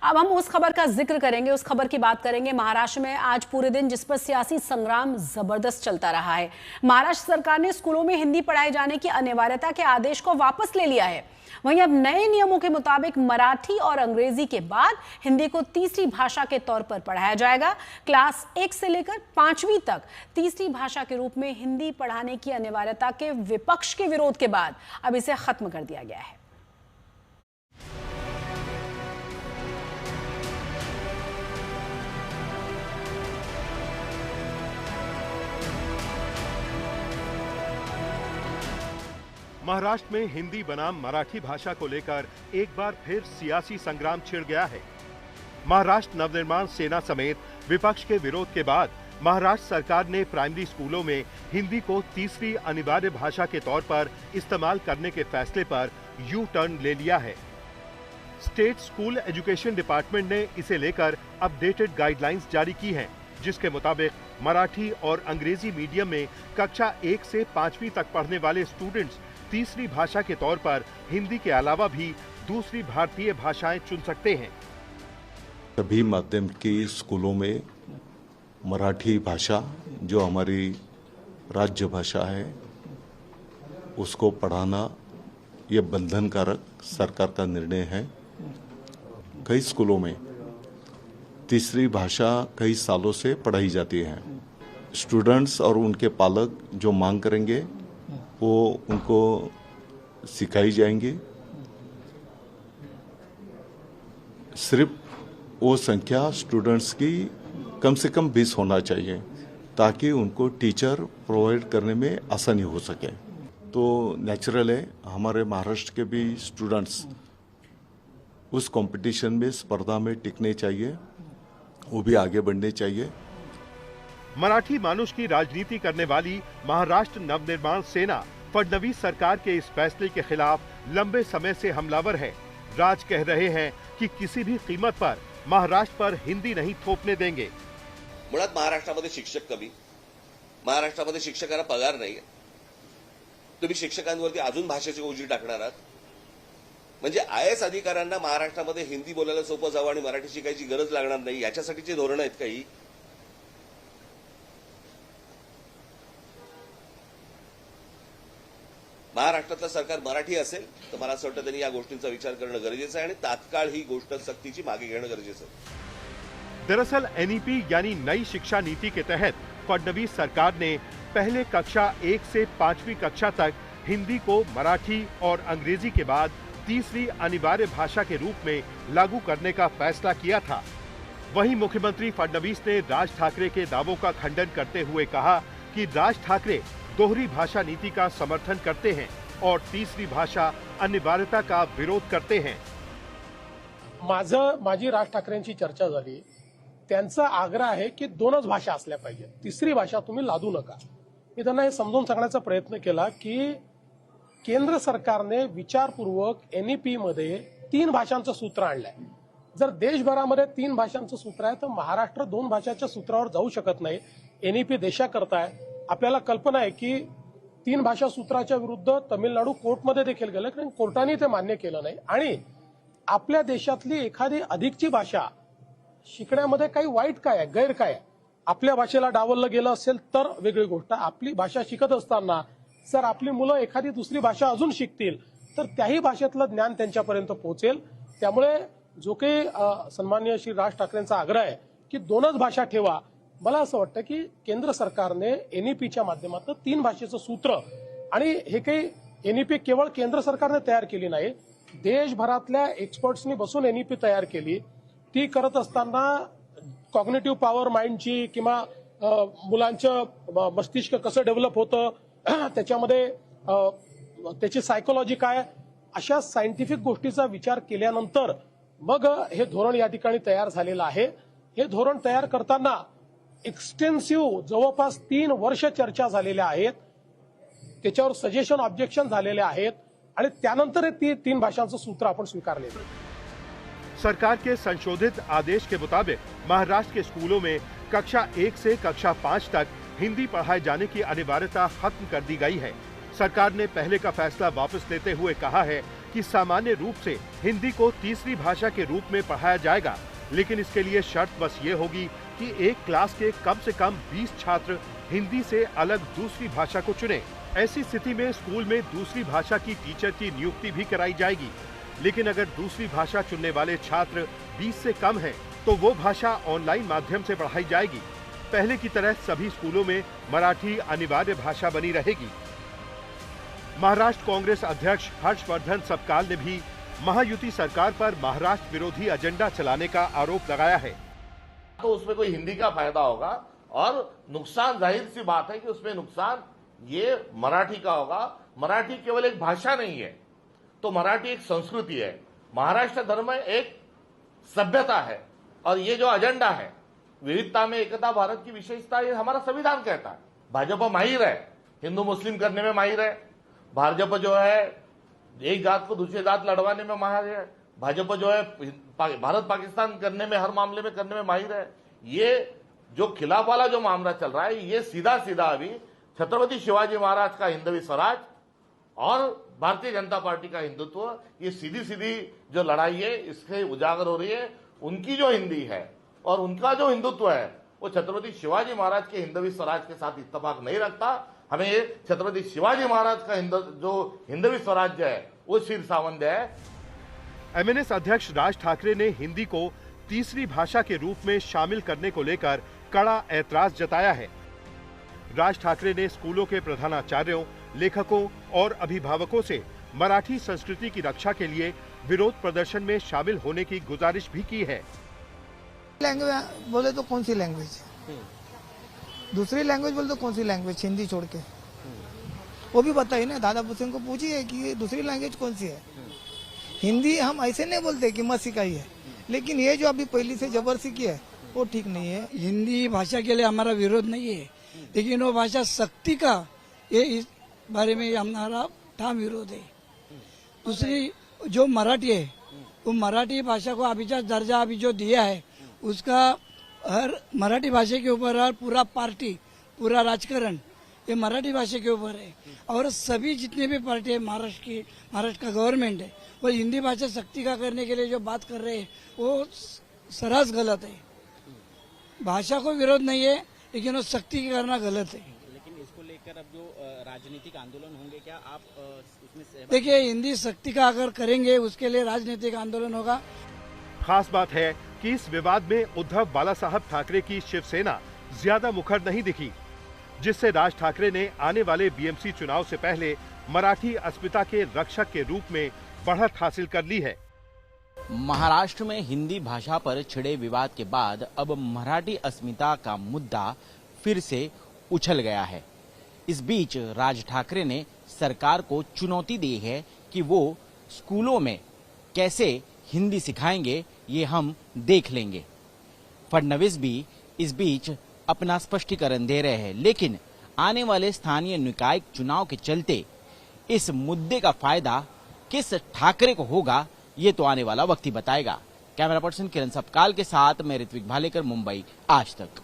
अब हम उस खबर का जिक्र करेंगे, उस खबर की बात करेंगे। महाराष्ट्र में आज पूरे दिन जिस पर सियासी संग्राम जबरदस्त चलता रहा है। महाराष्ट्र सरकार ने स्कूलों में हिंदी पढ़ाए जाने की अनिवार्यता के आदेश को वापस ले लिया है। वहीं अब नए नियमों के मुताबिक मराठी और अंग्रेजी के बाद हिंदी को तीसरी भाषा के तौर पर पढ़ाया जाएगा। क्लास 1 से लेकर 5वीं तक तीसरी भाषा के रूप में हिंदी पढ़ाने की अनिवार्यता के विपक्ष के विरोध के बाद अब इसे खत्म कर दिया गया है। महाराष्ट्र में हिंदी बनाम मराठी भाषा को लेकर एक बार फिर सियासी संग्राम छिड़ गया है। महाराष्ट्र नवनिर्माण सेना समेत विपक्ष के विरोध के बाद महाराष्ट्र सरकार ने प्राइमरी स्कूलों में हिंदी को तीसरी अनिवार्य भाषा के तौर पर इस्तेमाल करने के फैसले पर यू टर्न ले लिया है। स्टेट स्कूल एजुकेशन डिपार्टमेंट ने इसे लेकर अपडेटेड गाइडलाइंस जारी की हैं, जिसके मुताबिक मराठी और अंग्रेजी मीडियम में कक्षा 1 से 5वीं तक पढ़ने वाले स्टूडेंट्स तीसरी भाषा के तौर पर हिंदी के अलावा भी दूसरी भारतीय भाषाएं चुन सकते हैं। सभी माध्यम की स्कूलों में मराठी भाषा जो हमारी राज्य भाषा है उसको पढ़ाना ये बंधनकारक सरकार का निर्णय है। कई स्कूलों में तीसरी भाषा कई सालों से पढ़ाई जाती है। स्टूडेंट्स और उनके पालक जो मांग करेंगे वो उनको सिखाई जाएंगी। सिर्फ वो संख्या स्टूडेंट्स की कम से कम 20 होना चाहिए ताकि उनको टीचर प्रोवाइड करने में आसानी हो सके। तो नेचुरल है हमारे महाराष्ट्र के भी स्टूडेंट्स उस कंपटीशन में स्पर्धा में टिकने चाहिए, वो भी आगे बढ़ने चाहिए। मराठी मानुष की राजनीति करने वाली महाराष्ट्र नवनिर्माण सेना फडणवीस सरकार के इस फैसले के खिलाफ लंबे समय से हमलावर है। राज कह रहे हैं कि किसी भी कीमत पर महाराष्ट्र पर हिंदी नहीं थोपने देंगे। मुळात महाराष्ट्रामध्ये शिक्षक कमी, महाराष्ट्रामध्ये शिक्षकांना पगार नाही, तुम्ही शिक्षकांवरती अजून भाषेची ओझी टाकणार आहात। म्हणजे आयएस अधिकाऱ्यांना महाराष्ट्रामध्ये हिंदी बोलायला सोपं जावं आणि मराठी शिकायची गरज लागणार नाही याच्यासाठीची धोरणं आहेत काही। महाराष्ट्रातलं सरकार मराठी असेल तर मला असं वाटतं त्यांनी या गोष्टींचा विचार करणं गरजेचं आहे आणि तात्काळ ही गोष्ट सक्तीची मागे घेणं गरजेचं आहे। दरअसल एनईपी यानी नई शिक्षा नीति के तहत फडणवीस सरकार ने पहले कक्षा 1 से 5वीं कक्षा तक हिंदी को मराठी और अंग्रेजी के बाद तीसरी अनिवार्य भाषा के रूप में लागू करने का फैसला किया था। वहीं मुख्यमंत्री फडणवीस ने राज ठाकरे के दावों का खंडन करते हुए कहा कि राज ठाकरे दोहरी भाषा नीति का समर्थन करते हैं और तीसरी भाषा अनिवार्यता का विरोध करते हैं। माझी राज ठाकरेंची चर्चा झाली, त्यांचा आग्रह आहे की 2च भाषा असल्या पाहिजे, तिसरी भाषा तुम्ही लादू नका। मी त्यांना हे समजून सांगण्याचा प्रयत्न केला की केंद्र सरकारने विचारपूर्वक एनईपी मध्ये 3 भाषांचं सूत्र आणलंय। जर देशभरामध्ये 3 भाषांचं सूत्र आहे तर महाराष्ट्र 2 भाषाच्या सूत्रावर जाऊ शकत नाही। एनईपी देशाकरता आहे। आपल्याला कल्पना आहे की 3 भाषा सूत्राच्या विरुद्ध तमिळनाडू कोर्टमध्ये देखील गेलं, कारण कोर्टाने ते मान्य केलं नाही। आणि आपल्या देशातली एखादी अधिकची भाषा शिकण्यामध्ये काही वाईट काय आहे, गैर काय आहे? आपल्या भाषेला डावललं गेलं असेल तर वेगळी गोष्ट। आपली भाषा शिकत असताना जर आपली मुलं एखादी दुसरी भाषा अजून शिकतील तर त्याही भाषेतलं ज्ञान त्यांच्यापर्यंत पोहोचेल। त्यामुळे जो काही सन्माननीय श्री राज ठाकरेंचा आग्रह आहे की 2च भाषा ठेवा, मला असं वाटतं की केंद्र सरकारने एनईपीच्या माध्यमातून 3 भाषेचं सूत्र, आणि हे काही एनईपी केवळ केंद्र सरकारने तयार केली नाही, देशभरातल्या एक्सपर्ट्सनी बसून एनईपी तयार केली। ती करत असताना कॉग्निटिव्ह पॉवर माइंडची किंवा मुलांचं मस्तिष्क कसं डेव्हलप होतं, त्याच्यामध्ये त्याची सायकोलॉजी काय, अशा सायंटिफिक गोष्टीचा विचार केल्यानंतर मग हे धोरण या ठिकाणी तयार झालेलं आहे। हे धोरण तयार करताना एक्सटेन्सिव्ह जवळपास 3 वर्ष चर्चा झालेल्या आहेत, त्याच्यावर सजेशन ऑब्जेक्शन झालेले आहेत आणि त्यानंतर हे 3 भाषांचं सूत्र आपण स्वीकारलेलं आहे। सरकार के संशोधित आदेश के मुताबिक महाराष्ट्र के स्कूलों में कक्षा 1 से कक्षा 5 तक हिंदी पढ़ाए जाने की अनिवार्यता खत्म कर दी गई है। सरकार ने पहले का फैसला वापस लेते हुए कहा है कि सामान्य रूप से हिंदी को तीसरी भाषा के रूप में पढ़ाया जाएगा, लेकिन इसके लिए शर्त बस ये होगी कि एक क्लास के कम से कम 20 छात्र हिंदी से अलग दूसरी भाषा को चुने। ऐसी स्थिति में स्कूल में दूसरी भाषा की टीचर की नियुक्ति भी कराई जाएगी, लेकिन अगर दूसरी भाषा चुनने वाले छात्र 20 से कम हैं, तो वो भाषा ऑनलाइन माध्यम से पढ़ाई जाएगी। पहले की तरह सभी स्कूलों में मराठी अनिवार्य भाषा बनी रहेगी। महाराष्ट्र कांग्रेस अध्यक्ष हर्षवर्धन सपकाल ने भी महायुति सरकार पर महाराष्ट्र विरोधी एजेंडा चलाने का आरोप लगाया है। तो उसमें कोई हिंदी का फायदा होगा और नुकसान जाहिर सी बात है कि उसमें नुकसान ये मराठी का होगा। मराठी केवल एक भाषा नहीं है, तो मराठी एक संस्कृति है। महाराष्ट्र धर्म एक सभ्यता है और ये जो एजेंडा है विविधता में एकता भारत की विशेषता, ये हमारा संविधान कहता है। भाजपा माहिर है, हिंदू मुस्लिम करने में माहिर है। भाजपा जो है एक जात को दूसरी जात लड़वाने में माहिर है। भाजपा जो है भारत पाकिस्तान करने में, हर मामले में करने में माहिर है। ये जो खिलाफ वाला जो मामला चल रहा है, ये सीधा सीधा अभी छत्रपति शिवाजी महाराज का हिंदवी स्वराज और भारतीय जनता पार्टी का हिंदुत्व, ये सीधी सीधी जो लड़ाई है इससे उजागर हो रही है। उनकी जो हिंदी है और उनका जो हिंदुत्व है वो छत्रपति शिवाजी महाराज के हिंदवी स्वराज के साथ इत्तेफाक नहीं रखता। हमें ये छत्रपति शिवाजी महाराज का जो हिंदवी स्वराज्य है वो सिर सावंद है। एमएनएस अध्यक्ष राज ठाकरे ने हिंदी को तीसरी भाषा के रूप में शामिल करने को लेकर कड़ा ऐतराज जताया है। राज ठाकरे ने स्कूलों के प्रधानाचार्यों, लेखकों और अभिभावकों से मराठी संस्कृति की रक्षा के लिए विरोध प्रदर्शन में शामिल होने की गुजारिश भी की है। लैंग्वेज बोले तो कौन सी लैंग्वेज, दूसरी लैंग्वेज बोले तो कौन सी लैंग्वेज, हिंदी छोड़ के वो भी बताइए ना। दादा भूषण को पूछिए कि दूसरी लैंग्वेज कौन सी है। हिंदी हम ऐसे नहीं बोलते कि मत सिखाई है, लेकिन ये जो अभी पहली से जबरदस्ती की है वो ठीक नहीं है। हिंदी भाषा के लिए हमारा विरोध नहीं है, लेकिन वो भाषा शक्ति का, ये इस बारे में हमारा ठाम विरोध है। दूसरी जो मराठी है, वो मराठी भाषा को अभी जो दर्जा अभी जो दिया है, उसका हर मराठी भाषा के ऊपर हर पूरा पार्टी, पूरा राजकारण ये मराठी भाषा के ऊपर है। और सभी जितने भी पार्टी है महाराष्ट्र का गवर्नमेंट है, वो हिंदी भाषा शक्ति का करने के लिए जो बात कर रहे हैं वो सरास गलत है। भाषा को विरोध नहीं है, लेकिन वो शक्ति करना गलत है। लेकिन इसको लेकर अब जो राजनीतिक आंदोलन होंगे, क्या आप उसमें देखिए, हिंदी शक्ति का अगर करेंगे उसके लिए राजनीतिक आंदोलन होगा। खास बात है कि इस विवाद में उद्धव बालासाहब ठाकरे की शिवसेना ज्यादा मुखर नहीं दिखी, जिससे राज ठाकरे ने आने वाले बीएमसी चुनाव से पहले मराठी अस्मिता के रक्षक के रूप में बढ़त हासिल कर ली है। महाराष्ट्र में हिंदी भाषा पर छिड़े विवाद के बाद अब मराठी अस्मिता का मुद्दा फिर से उछल गया है। इस बीच राज ठाकरे ने सरकार को चुनौती दी है कि वो स्कूलों में कैसे हिंदी सिखाएंगे, ये हम देख लेंगे। फडणवीस भी इस बीच अपना स्पष्टीकरण दे रहे हैं, लेकिन आने वाले स्थानीय निकाय चुनाव के चलते इस मुद्दे का फायदा किस ठाकरे को होगा, ये तो आने वाला वक्त ही बताएगा। कैमरा पर्सन किरण सपकाल के साथ मैं ऋत्विक भालेकर, मुंबई, आज तक।